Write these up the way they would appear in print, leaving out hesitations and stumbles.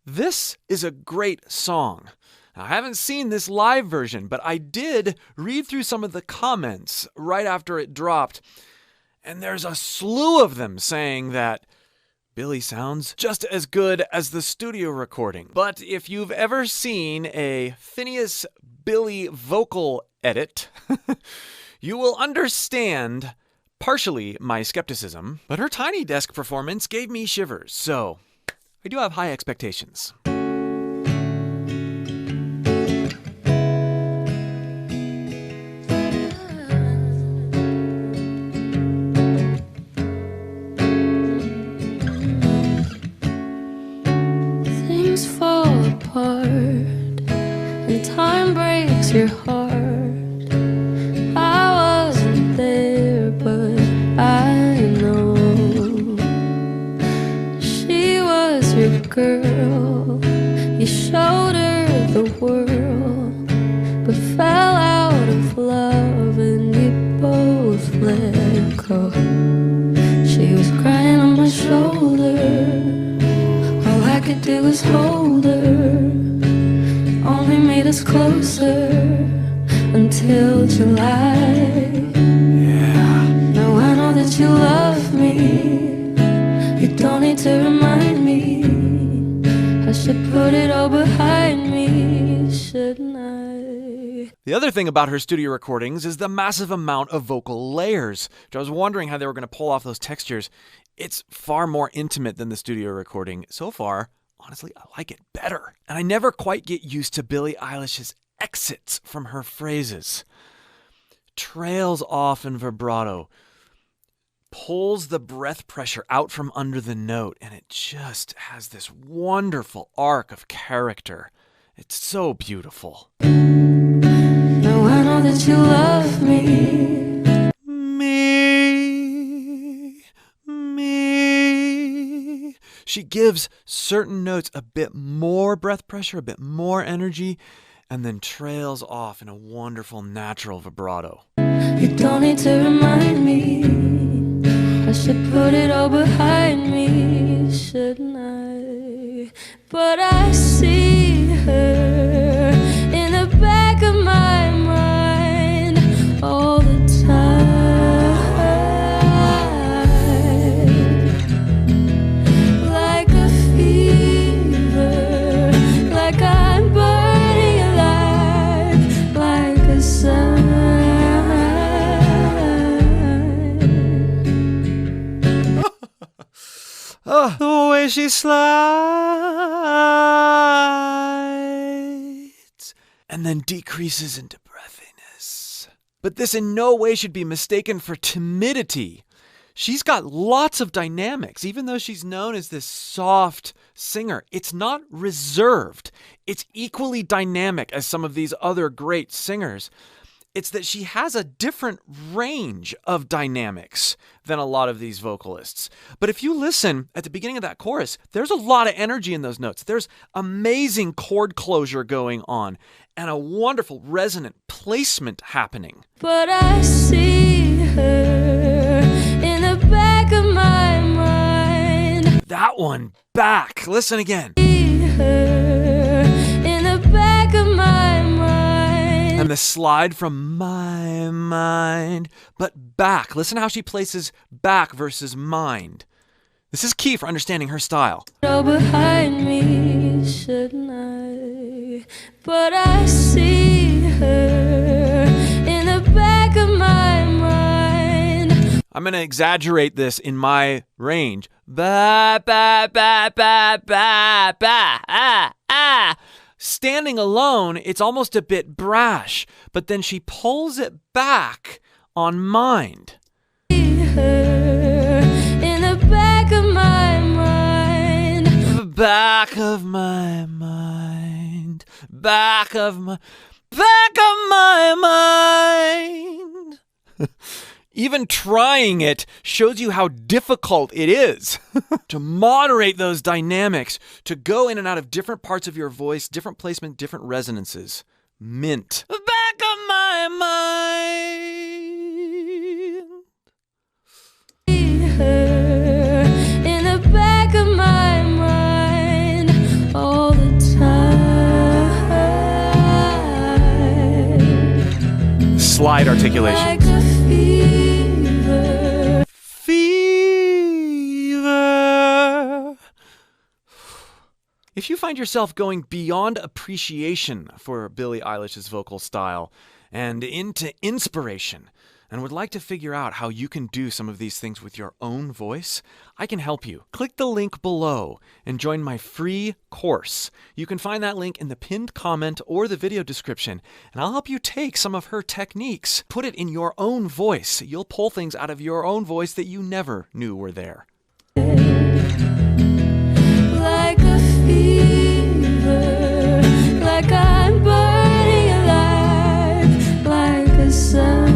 This is a great song. I haven't seen this live version, but I did read through some of the comments right after it dropped, and there's a slew of them saying that Billie sounds just as good as the studio recording. But if you've ever seen a Phineas Billie vocal edit, you will understand partially my skepticism, but her Tiny Desk performance gave me shivers, so I do have high expectations. Things fall apart and time breaks your heart. I wasn't there, but I know she was your girl. You showed her the world, but fell out of love and we both let go. She was crying on my shoulder. All I could do was hold her. Only made us closer until July. Yeah. Now I know that you love me. You don't need to remind me. I should put it all behind me, shouldn't I? The other thing about her studio recordings is the massive amount of vocal layers, which I was wondering how they were going to pull off those textures. It's far more intimate than the studio recording. So far, honestly, I like it better. And I never quite get used to Billie Eilish's exits from her phrases. Trails off in vibrato, pulls the breath pressure out from under the note, and it just has this wonderful arc of character. It's so beautiful. Now I know that you love me. She gives certain notes a bit more breath pressure, a bit more energy, and then trails off in a wonderful natural vibrato. You don't need to remind me. I should put it all behind me, shouldn't I? But I see her in the back of my mind all the time. Like a fever, like I'm burning alive, like a sun. Oh, the way she slides and then decreases into breathiness. But this in no way should be mistaken for timidity. She's got lots of dynamics, even though she's known as this soft singer. It's not reserved. It's equally dynamic as some of these other great singers. It's that she has a different range of dynamics than a lot of these vocalists. But if you listen at the beginning of that chorus, there's a lot of energy in those notes. There's amazing chord closure going on and a wonderful resonant placement happening. But I see her in the back of my mind. That one, back. Listen again. See her in the back of my mind. And the slide from my mind, but back. Listen how she places back versus mind. This is key for understanding her style. All behind me, shouldn't I? But I see her in the back of my mind. I'm going to exaggerate this in my range. Ba, ba, ba, ba, ba, ba, ah, ah. Standing alone, it's almost a bit brash, but then she pulls it back on mind. See her in the back of my mind. Back of my mind. Back of my mind. Even trying it shows you how difficult it is to moderate those dynamics, to go in and out of different parts of your voice, different placement, different resonances. Mint. Back of my mind. See her in the back of my mind. Oh, slide articulation. like a fever. Fever. If you find yourself going beyond appreciation for Billie Eilish's vocal style and into inspiration, and would like to figure out how you can do some of these things with your own voice, I can help you. Click the link below and join my free course. You can find that link in the pinned comment or the video description, and I'll help you take some of her techniques, put it in your own voice. You'll pull things out of your own voice that you never knew were there. Like a fever, like I'm burning alive, like a sun.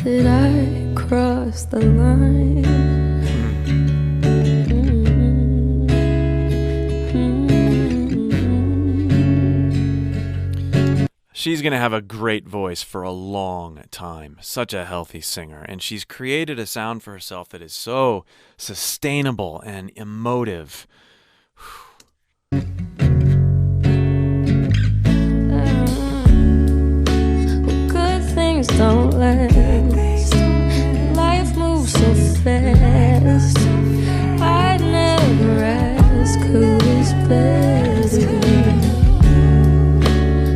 Did I cross the line? She's going to have a great voice for a long time. Such a healthy singer. And she's created a sound for herself that is so sustainable and emotive. Good things don't last. Life moves so fast. I'd never ask who is better.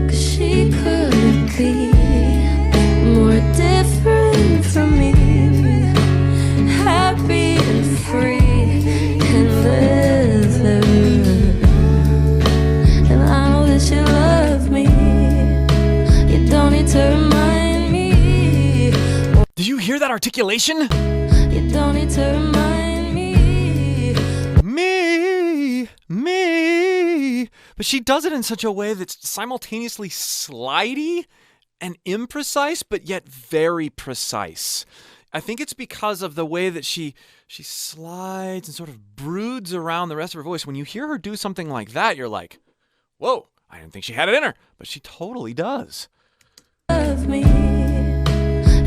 'Cause she couldn't be more different from me. Happy and free and leather. And I know that you love me. You don't need to remind me. Did you hear that articulation? You don't need to remind me. Me. But she does it in such a way that's simultaneously slidey and imprecise, but yet very precise. I think it's because of the way that she slides and sort of broods around the rest of her voice. When you hear her do something like that, you're like, whoa, I didn't think she had it in her. But she totally does. Love me.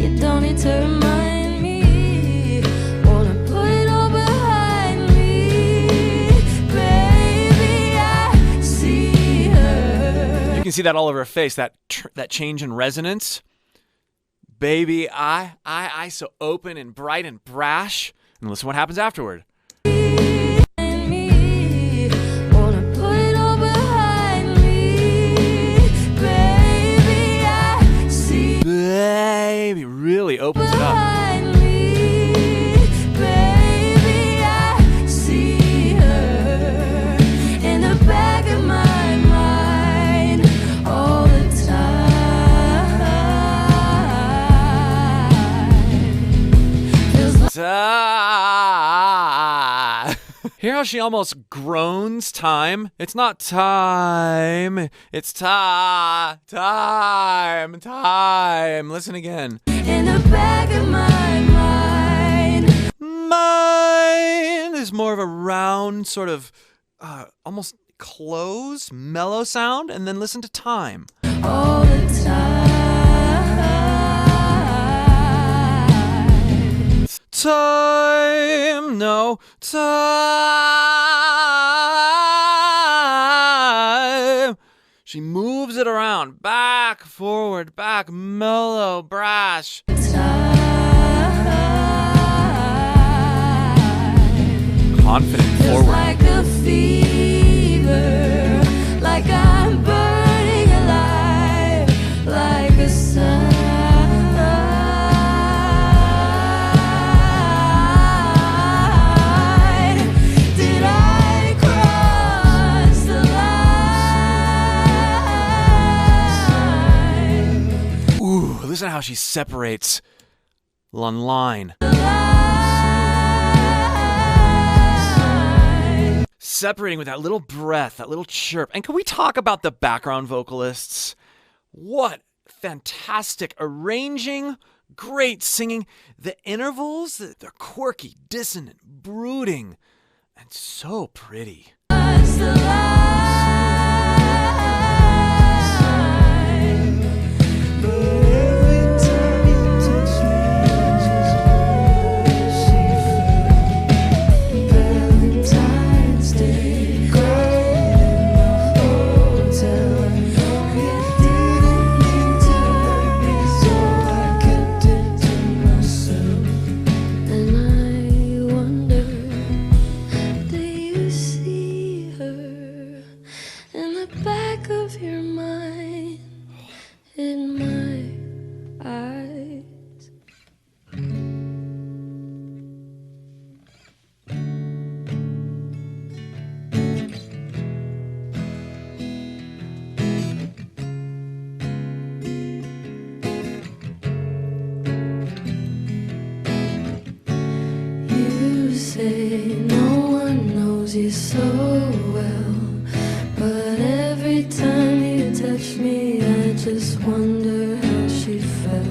You don't need to remind me. Wanna put it all behind me. Baby, I see her. You can see that all over her face, that change in resonance. Baby, I so open and bright and brash. And listen what happens afterward. Baby, really opens it up. Baby, I see her in the back of my mind all the time. Hear how she almost groans time? It's not time. It's time. Listen again. In the back of my mind. Mine is more of a round, sort of almost closed, mellow sound. And then listen to time. All the time. Time, no, time. She moves it around, back, forward, back, mellow, brash. Confident, forward. Like a fever, like I'm burning alive, like a sun. Did I cross the line? Ooh, listen to how she separates on line. Separating with that little breath, that little chirp. And can we talk about the background vocalists? What fantastic arranging, great singing. The intervals, they're quirky, dissonant, brooding, and so pretty. Cross the line. Valentine's Day. knows you so well, but every time you touch me, I just wonder how she felt.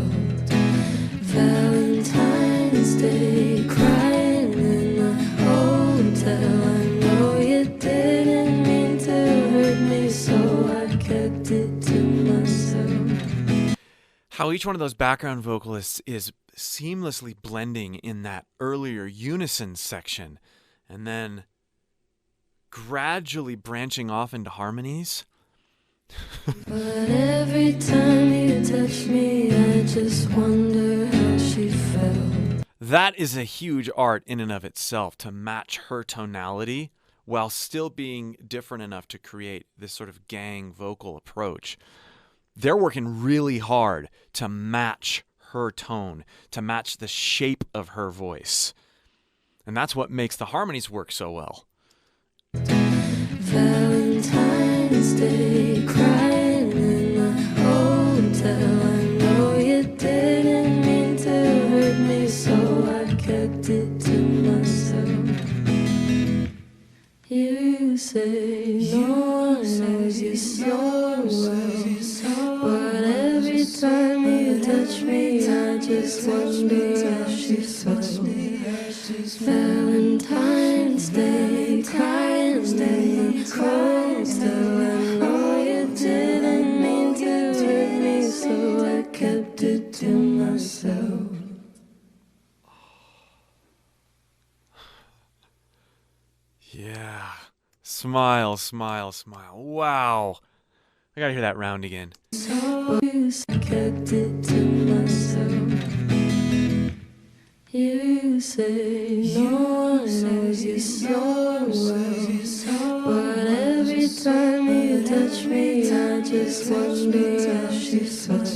Valentine's Day, crying in a hotel. I know you didn't mean to hurt me, so I kept it to myself. How each one of those background vocalists is seamlessly blending in that earlier unison section and then gradually branching off into harmonies. But every time you touch me, I just wonder how she felt. That is a huge art in and of itself, to match her tonality while still being different enough to create this sort of gang vocal approach. They're working really hard to match her tone, to match the shape of her voice. And that's what makes the harmonies work so well. Valentine's Day, crying in a hotel. I know you didn't mean to hurt me, so I kept it to myself. You say no one knows you so well, but every time you touch me, I just wonder how she felt. Valentine's Day, crying in the cold still. I know you didn't mean to hurt me, so I kept it to myself. Yeah. Smile, smile, smile. Wow. I gotta hear that round again. So I kept it to myself. You say no one knows you so well, but every time you touch me, I just wonder how she felt.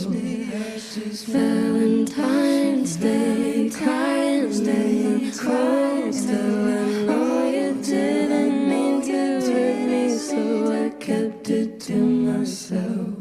Valentine's Day, crying in the cold still. I know you didn't mean to hurt me, so I kept it to myself.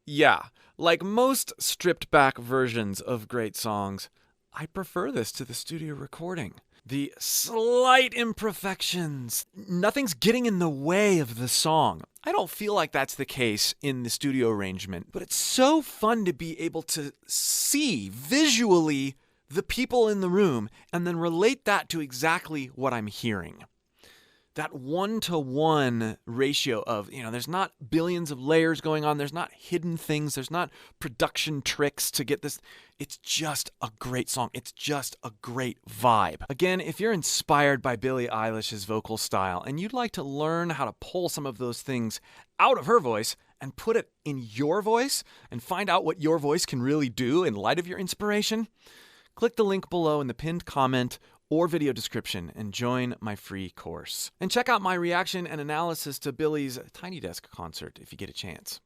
Yeah, like most stripped back versions of great songs, I prefer this to the studio recording. The slight imperfections, nothing's getting in the way of the song. I don't feel like that's the case in the studio arrangement, but it's so fun to be able to see visually the people in the room and then relate that to exactly what I'm hearing. That 1-to-1 ratio of, there's not billions of layers going on. There's not hidden things. There's not production tricks to get this. It's just a great song. It's just a great vibe. Again, if you're inspired by Billie Eilish's vocal style and you'd like to learn how to pull some of those things out of her voice and put it in your voice and find out what your voice can really do in light of your inspiration, click the link below in the pinned comment or video description and join my free course. And check out my reaction and analysis to Billie's Tiny Desk concert if you get a chance.